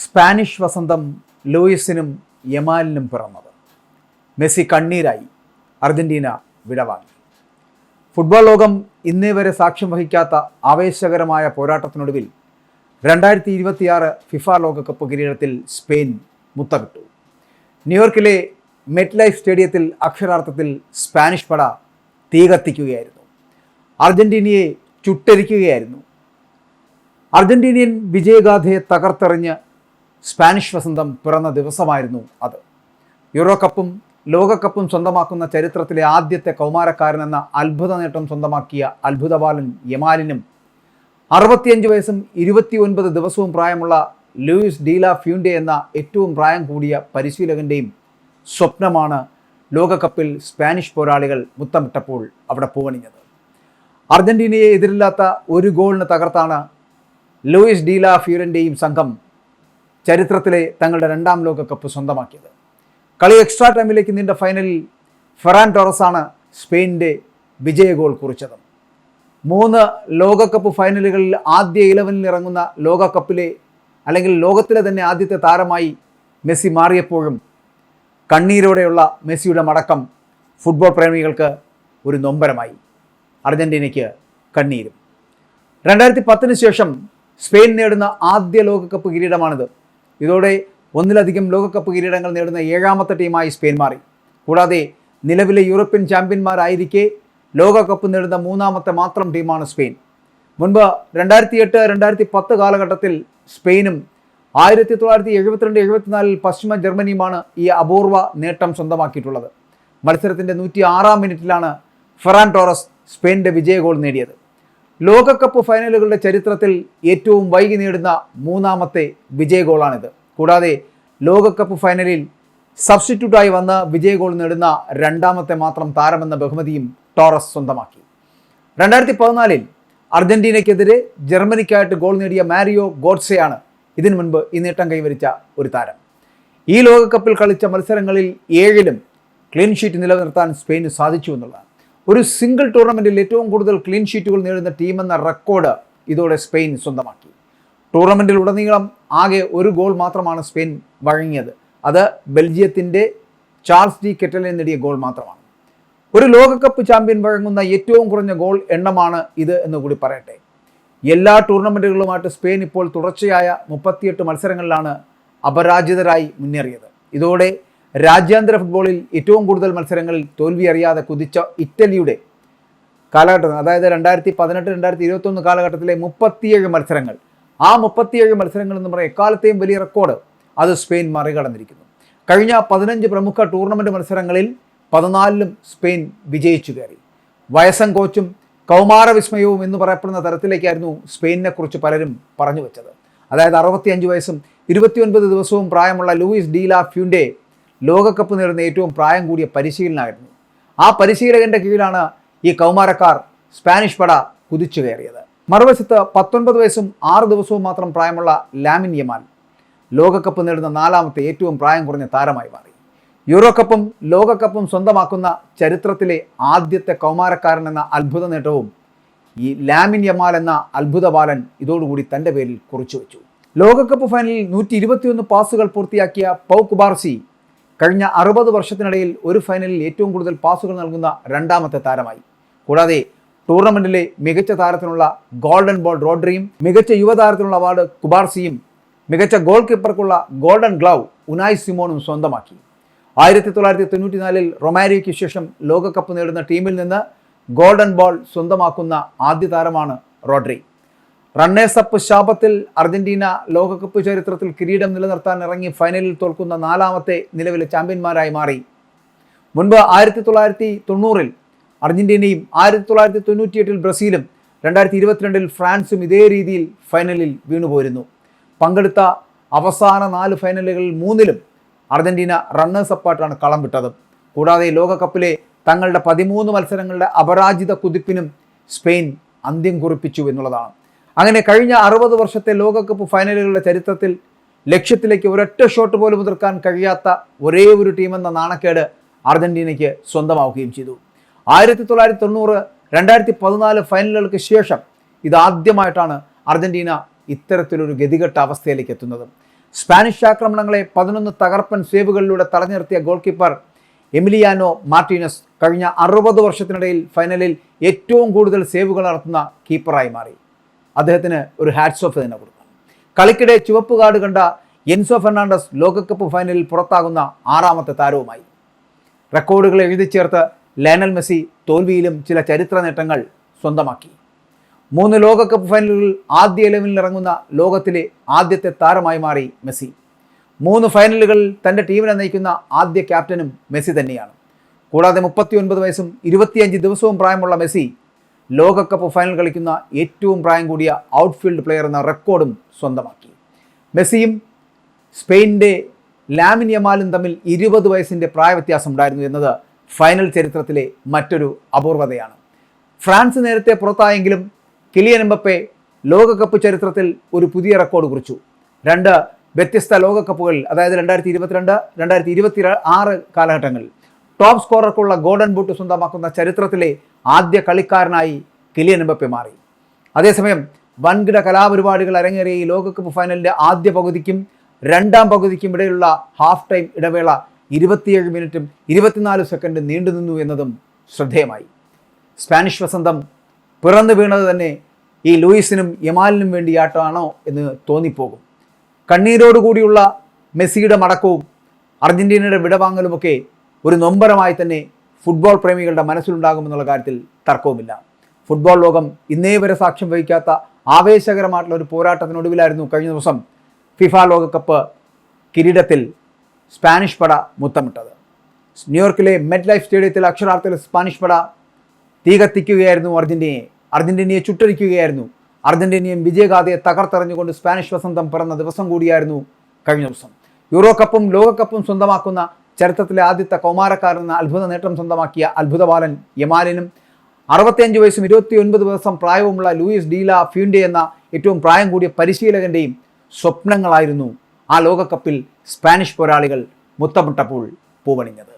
Spanish വസന്തം ലൂയിസിനും യമാലിനും പിറന്നത്. മെസ്സി കണ്ണീരായി, അർജന്റീന വിടവാങ്ങി. ഫുട്ബോൾ ലോകം ഇന്നേ വരെ സാക്ഷ്യം വഹിക്കാത്ത ആവേശകരമായ പോരാട്ടത്തിനൊടുവിൽ 2026 ഫിഫ ലോകകപ്പ് കിരീടത്തിൽ സ്പെയിൻ മുത്തമിട്ടു. ന്യൂയോർക്കിലെ മെറ്റ് ലൈഫ് സ്റ്റേഡിയത്തിൽ അക്ഷരാർത്ഥത്തിൽ സ്പാനിഷ് പട തീ കത്തിക്കുകയായിരുന്നു. അർജന്റീനയെ ചുട്ടരിക്കുകയായിരുന്നു. അർജന്റീനിയൻ വിജയഗാഥയെ തകർത്തെറിഞ്ഞ് സ്പാനിഷ് വസന്തം പിറന്ന ദിവസമായിരുന്നു അത്. യൂറോ കപ്പും ലോകകപ്പും സ്വന്തമാക്കുന്ന ചരിത്രത്തിലെ ആദ്യത്തെ കൗമാരക്കാരനെന്ന അത്ഭുത നേട്ടം സ്വന്തമാക്കിയ അത്ഭുതബാലൻ യമാലിനും 65 വയസ്സും 29 ദിവസവും പ്രായമുള്ള ലൂയിസ് ഡീല ഫ്യൂൻഡെ എന്ന ഏറ്റവും പ്രായം കൂടിയ പരിശീലകൻ്റെയും സ്വപ്നമാണ് ലോകകപ്പിൽ സ്പാനിഷ് പോരാളികൾ മുത്തമിട്ടപ്പോൾ അവിടെ പൂവണിഞ്ഞത്. അർജന്റീനയെ എതിരില്ലാത്ത ഒരു ഗോളിന് തകർത്താണ് ലൂയിസ് ഡീല ഫ്യൂൻഡെയും സംഘം ചരിത്രത്തിലെ തങ്ങളുടെ 2ാം ലോകകപ്പ് സ്വന്തമാക്കിയത്. കളി എക്സ്ട്രാ ടൈമിലേക്ക് നീണ്ട ഫൈനലിൽ ഫെറാൻ ടോറസാണ് സ്പെയിനിൻ്റെ വിജയ ഗോൾ കുറിച്ചത്. 3 ലോകകപ്പ് ഫൈനലുകളിൽ ആദ്യ 11-ൽ ഇറങ്ങുന്ന ലോകകപ്പിലെ അല്ലെങ്കിൽ ലോകത്തിലെ തന്നെ ആദ്യത്തെ താരമായി മെസ്സി മാറിയപ്പോഴും കണ്ണീരോടെയുള്ള മെസ്സിയുടെ മടക്കം ഫുട്ബോൾ പ്രേമികൾക്ക് ഒരു നൊമ്പരമായി. അർജന്റീനയ്ക്ക് കണ്ണീരും. 2010 ശേഷം സ്പെയിൻ നേടുന്ന ആദ്യ ലോകകപ്പ് കിരീടമാണിത്. ഇതോടെ ഒന്നിലധികം ലോകകപ്പ് കിരീടങ്ങൾ നേടുന്ന 7ാമത്തെ ടീമായി സ്പെയിൻ മാറി. കൂടാതെ നിലവിലെ യൂറോപ്യൻ ചാമ്പ്യന്മാരായിരിക്കെ ലോകകപ്പ് നേടുന്ന 3ാമത്തെ മാത്രം ടീമാണ് സ്പെയിൻ. മുൻപ് 2008-2010 കാലഘട്ടത്തിൽ സ്പെയിനും 1972-74 പശ്ചിമ ജർമ്മനിയുമാണ് ഈ അപൂർവ നേട്ടം സ്വന്തമാക്കിയിട്ടുള്ളത്. മത്സരത്തിൻ്റെ 106-ാം മിനിറ്റിലാണ് ഫെറാൻ ടോറസ് സ്പെയിനിൻ്റെ വിജയ ഗോൾ നേടിയത്. ലോകകപ്പ് ഫൈനലുകളുടെ ചരിത്രത്തിൽ ഏറ്റവും വൈകി നേടുന്ന 3ാമത്തെ വിജയ ഗോളാണിത്. കൂടാതെ ലോകകപ്പ് ഫൈനലിൽ സബ്സ്റ്റിറ്റ്യൂട്ടായി വന്ന് വിജയ ഗോൾ നേടുന്ന 2ാമത്തെ മാത്രം താരമെന്ന ബഹുമതിയും ടോറസ് സ്വന്തമാക്കി. 2014-ൽ അർജന്റീനയ്ക്കെതിരെ ജർമ്മനിക്കായിട്ട് ഗോൾ നേടിയ മാരിയോ ഗോഡ്സെയാണ് ഇതിനു മുൻപ് ഈ നേട്ടം കൈവരിച്ച ഒരു താരം. ഈ ലോകകപ്പിൽ കളിച്ച മത്സരങ്ങളിൽ 7-ലും ക്ലീൻ ഷീറ്റ് നിലനിർത്താൻ സ്പെയിന് സാധിച്ചു എന്നുള്ളതാണ്. ഒരു സിംഗിൾ ടൂർണമെൻറ്റിൽ ഏറ്റവും കൂടുതൽ ക്ലീൻ ഷീറ്റുകൾ നേടുന്ന ടീമെന്ന റെക്കോർഡ് ഇതോടെ സ്പെയിൻ സ്വന്തമാക്കി. ടൂർണമെൻറ്റിൽ ഉടനീളം ആകെ ഒരു ഗോൾ മാത്രമാണ് സ്പെയിൻ വഴങ്ങിയത്. അത് ബെൽജിയത്തിൻ്റെ ചാൾസ് ഡി കെറ്റലിന് നേടിയ ഗോൾ മാത്രമാണ്. ഒരു ലോകകപ്പ് ചാമ്പ്യൻ വഴങ്ങുന്ന ഏറ്റവും കുറഞ്ഞ ഗോൾ എണ്ണമാണ് ഇത് എന്ന് കൂടി പറയട്ടെ. എല്ലാ ടൂർണമെൻറ്റുകളുമായിട്ട് സ്പെയിൻ ഇപ്പോൾ തുടർച്ചയായ 38 മത്സരങ്ങളിലാണ് അപരാജിതരായി മുന്നേറിയത്. ഇതോടെ രാജ്യാന്തര ഫുട്ബോളിൽ ഏറ്റവും കൂടുതൽ മത്സരങ്ങളിൽ തോൽവി അറിയാതെ കുതിച്ച ഇറ്റലിയുടെ കാലഘട്ടം, അതായത് 2018-2021 കാലഘട്ടത്തിലെ 37 മത്സരങ്ങൾ, ആ 37 മത്സരങ്ങൾ എന്ന് പറയുന്ന എക്കാലത്തെയും വലിയ റെക്കോർഡ് അത് സ്പെയിൻ മറികടന്നിരിക്കുന്നു. കഴിഞ്ഞ 15 പ്രമുഖ ടൂർണമെൻറ്റ് മത്സരങ്ങളിൽ 14-ലും സ്പെയിൻ വിജയിച്ചു കയറി. വയസ്സൻ കോച്ചും കൗമാര വിസ്മയവും എന്ന് പറയപ്പെടുന്ന തരത്തിലേക്കായിരുന്നു സ്പെയിനിനെ കുറിച്ച് പലരും പറഞ്ഞു വെച്ചത്. അതായത് 65 വയസ്സും 29 ദിവസവും പ്രായമുള്ള ലൂയിസ് ഡീല ഫ്യൂൻഡെ ലോകകപ്പ് നേടുന്ന ഏറ്റവും പ്രായം കൂടിയ പരിശീലനായിരുന്നു. ആ പരിശീലകൻ്റെ കീഴിലാണ് ഈ കൗമാരക്കാർ സ്പാനിഷ് പട കുതിച്ചു കയറിയത്. മറുവശത്ത് 19 വയസ്സും 6 ദിവസവും മാത്രം പ്രായമുള്ള ലാമിൻ യമാൽ ലോകകപ്പ് നേടുന്ന 4ാമത്തെ ഏറ്റവും പ്രായം കുറഞ്ഞ താരമായി മാറി. യൂറോ കപ്പും ലോകകപ്പും സ്വന്തമാക്കുന്ന ചരിത്രത്തിലെ ആദ്യത്തെ കൗമാരക്കാരൻ എന്ന അത്ഭുത നേട്ടവും ഈ ലാമിൻ യമാൽ എന്ന അത്ഭുത ബാലൻ ഇതോടുകൂടി തൻ്റെ പേരിൽ കുറിച്ചു വെച്ചു. ലോകകപ്പ് ഫൈനലിൽ 121 പാസുകൾ പൂർത്തിയാക്കിയ പൗ കുബാർസി കഴിഞ്ഞ 60 വർഷത്തിനിടയിൽ ഒരു ഫൈനലിൽ ഏറ്റവും കൂടുതൽ പാസുകൾ നൽകുന്ന 2ാമത്തെ താരമായി. കൂടാതെ ടൂർണമെൻറ്റിലെ മികച്ച താരത്തിനുള്ള ഗോൾഡൻ ബോൾ റോഡ്രിയും, മികച്ച യുവതാരത്തിനുള്ള അവാർഡ് കുബാർസിയും, മികച്ച ഗോൾ കീപ്പർക്കുള്ള ഗോൾഡൻ ഗ്ലൗ ഉനായ് സിമോണും സ്വന്തമാക്കി. 1994-ൽ റൊമാരിയോയ്ക്ക് ശേഷം ലോകകപ്പ് നേടുന്ന ടീമിൽ നിന്ന് ഗോൾഡൻ ബോൾ സ്വന്തമാക്കുന്ന ആദ്യ താരമാണ് റോഡ്രി. റണ്ണേഴ്സപ്പ് ശാപത്തിൽ അർജന്റീന ലോകകപ്പ് ചരിത്രത്തിൽ കിരീടം നിലനിർത്താൻ ഇറങ്ങി ഫൈനലിൽ തോൽക്കുന്ന 4ാമത്തെ നിലവിലെ ചാമ്പ്യന്മാരായി മാറി. മുൻപ് 1990-ൽ അർജന്റീനയും 1998-ൽ ബ്രസീലും 2022-ൽ ഫ്രാൻസും ഇതേ രീതിയിൽ ഫൈനലിൽ വീണുപോയിരുന്നു. പങ്കെടുത്ത അവസാന 4 ഫൈനലുകളിൽ 3-ലും അർജന്റീന റണ്ണേഴ്സപ്പായിട്ടാണ് കളം വിട്ടത്. കൂടാതെ ലോകകപ്പിലെ തങ്ങളുടെ 13 മത്സരങ്ങളുടെ അപരാജിത കുതിപ്പിനും സ്പെയിൻ അന്ത്യം കുറിപ്പിച്ചു എന്നുള്ളതാണ്. അങ്ങനെ കഴിഞ്ഞ 60 വർഷത്തെ ലോകകപ്പ് ഫൈനലുകളുടെ ചരിത്രത്തിൽ ലക്ഷ്യത്തിലേക്ക് ഒരൊറ്റ ഷോട്ട് പോലും മുതിർക്കാൻ കഴിയാത്ത ഒരേ ഒരു ടീമെന്ന നാണക്കേട് അർജന്റീനയ്ക്ക് സ്വന്തമാവുകയും ചെയ്തു. 1990, 2014 ഫൈനലുകൾക്ക് ശേഷം ഇതാദ്യമായിട്ടാണ് അർജന്റീന ഇത്തരത്തിലൊരു ഗതികെട്ട അവസ്ഥയിലേക്ക് എത്തുന്നത്. സ്പാനിഷ് ആക്രമണങ്ങളെ 11 തകർപ്പൻ സേവുകളിലൂടെ തടഞ്ഞു നിർത്തിയ ഗോൾ കീപ്പർ എമിലിയാനോ മാർട്ടീനസ് കഴിഞ്ഞ 60 വർഷത്തിനിടയിൽ ഫൈനലിൽ ഏറ്റവും കൂടുതൽ സേവുകൾ നടത്തുന്ന കീപ്പറായി മാറി. അദ്ദേഹത്തിന് ഒരു ഹാറ്റ്സ് ഓഫ് തന്നെ കൊടുക്കണം. കളിക്കിടെ ചുവപ്പ് കാർഡ് കണ്ട എൻസോ ഫെർണാണ്ടസ് ലോകകപ്പ് ഫൈനലിൽ പുറത്താകുന്ന 6ാമത്തെ താരവുമായി. റെക്കോർഡുകൾ എഴുതി ചേർത്ത് ലയണൽ മെസ്സി തോൽവിയിലും ചില ചരിത്ര നേട്ടങ്ങൾ സ്വന്തമാക്കി. 3 ലോകകപ്പ് ഫൈനലുകളിൽ ആദ്യ 11-ൽ ഇറങ്ങുന്ന ലോകത്തിലെ ആദ്യത്തെ താരമായി മാറി മെസ്സി. 3 ഫൈനലുകളിൽ തൻ്റെ ടീമിനെ നയിക്കുന്ന ആദ്യ ക്യാപ്റ്റനും മെസ്സി തന്നെയാണ്. കൂടാതെ 39 വയസ്സും 25 ദിവസവും പ്രായമുള്ള മെസ്സി ലോകകപ്പ് ഫൈനൽ കളിക്കുന്ന ഏറ്റവും പ്രായം കൂടിയ ഔട്ട്ഫീൽഡ് പ്ലെയർ എന്ന റെക്കോർഡും സ്വന്തമാക്കി. മെസ്സിയും സ്പെയിനിൻ്റെ ലാമിൻ യമാലും തമ്മിൽ 20 വയസ്സിൻ്റെ പ്രായവ്യത്യാസം ഉണ്ടായിരുന്നു എന്നത് ഫൈനൽ ചരിത്രത്തിലെ മറ്റൊരു അപൂർവതയാണ്. ഫ്രാൻസ് നേരത്തെ പുറത്തായെങ്കിലും കിലിയൻ എംബപ്പെ ലോകകപ്പ് ചരിത്രത്തിൽ ഒരു പുതിയ റെക്കോർഡ് കുറിച്ചു. 2 വ്യത്യസ്ത ലോകകപ്പുകളിൽ, അതായത് 2022, 2026 കാലഘട്ടങ്ങളിൽ ടോപ്പ് സ്കോറർക്കുള്ള ഗോൾഡൻ ബൂട്ട് സ്വന്തമാക്കുന്ന ചരിത്രത്തിലെ ആദ്യ കളിക്കാരനായി കിലിയൻ എംബപ്പെ മാറി. അതേസമയം വൻകിട കലാപരിപാടികൾ അരങ്ങേറിയ ഈ ലോകകപ്പ് ഫൈനലിൻ്റെ ആദ്യ പകുതിക്കും 2ാം പകുതിക്കും ഇടയിലുള്ള ഹാഫ് ടൈം ഇടവേള 27 മിനിറ്റും 24 സെക്കൻഡും നീണ്ടുനിന്നു എന്നതും ശ്രദ്ധേയമായി. സ്പാനിഷ് വസന്തം പിറന്നു വീണത് തന്നെ ഈ ലൂയിസിനും യമാലിനും വേണ്ടിയാട്ടാണോ എന്ന് തോന്നിപ്പോകും. കണ്ണീരോടുകൂടിയുള്ള മെസ്സിയുടെ മടക്കവും അർജന്റീനയുടെ വിടവാങ്ങലുമൊക്കെ ഒരു നൊമ്പരമായി തന്നെ ഫുട്ബോൾ പ്രേമികളുടെ മനസ്സിലുണ്ടാകുമെന്നുള്ള കാര്യത്തിൽ തർക്കവുമില്ല. ഫുട്ബോൾ ലോകം ഇന്നേ വരെ സാക്ഷ്യം വഹിക്കാത്ത ആവേശകരമായിട്ടുള്ള ഒരു പോരാട്ടത്തിനൊടുവിലായിരുന്നു കഴിഞ്ഞ ദിവസം ഫിഫ ലോകകപ്പ് കിരീടത്തിൽ സ്പാനിഷ് പട മുത്തമിട്ടത്. ന്യൂയോർക്കിലെ മെറ്റ് ലൈഫ് സ്റ്റേഡിയത്തിൽ അക്ഷരാർത്ഥത്തിൽ സ്പാനിഷ് പട തീ കത്തിക്കുകയായിരുന്നു അർജന്റീനയെ ചുട്ടരിക്കുകയായിരുന്നു. അർജന്റീനിയൻ വിജയഗാഥയെ തകർത്തെറിഞ്ഞുകൊണ്ട് സ്പാനിഷ് വസന്തം പിറന്ന ദിവസം കൂടിയായിരുന്നു കഴിഞ്ഞ ദിവസം. യൂറോ കപ്പും ലോകകപ്പും സ്വന്തമാക്കുന്ന ചരിത്രത്തിലെ ആദ്യത്തെ കൗമാരക്കാരെന്ന അത്ഭുത നേട്ടം സ്വന്തമാക്കിയ അത്ഭുതബാലൻ യമാലിനും 65 വയസ്സും 29 ദിവസം പ്രായവുമുള്ള ലൂയിസ് ഡീല ഫ്യൂൻഡെ എന്ന ഏറ്റവും പ്രായം കൂടിയ പരിശീലകൻ്റെയും സ്വപ്നങ്ങളായിരുന്നു ആ ലോകകപ്പിൽ സ്പാനിഷ് പോരാളികൾ മുത്തമിട്ടപ്പോൾ പൂവണിഞ്ഞത്.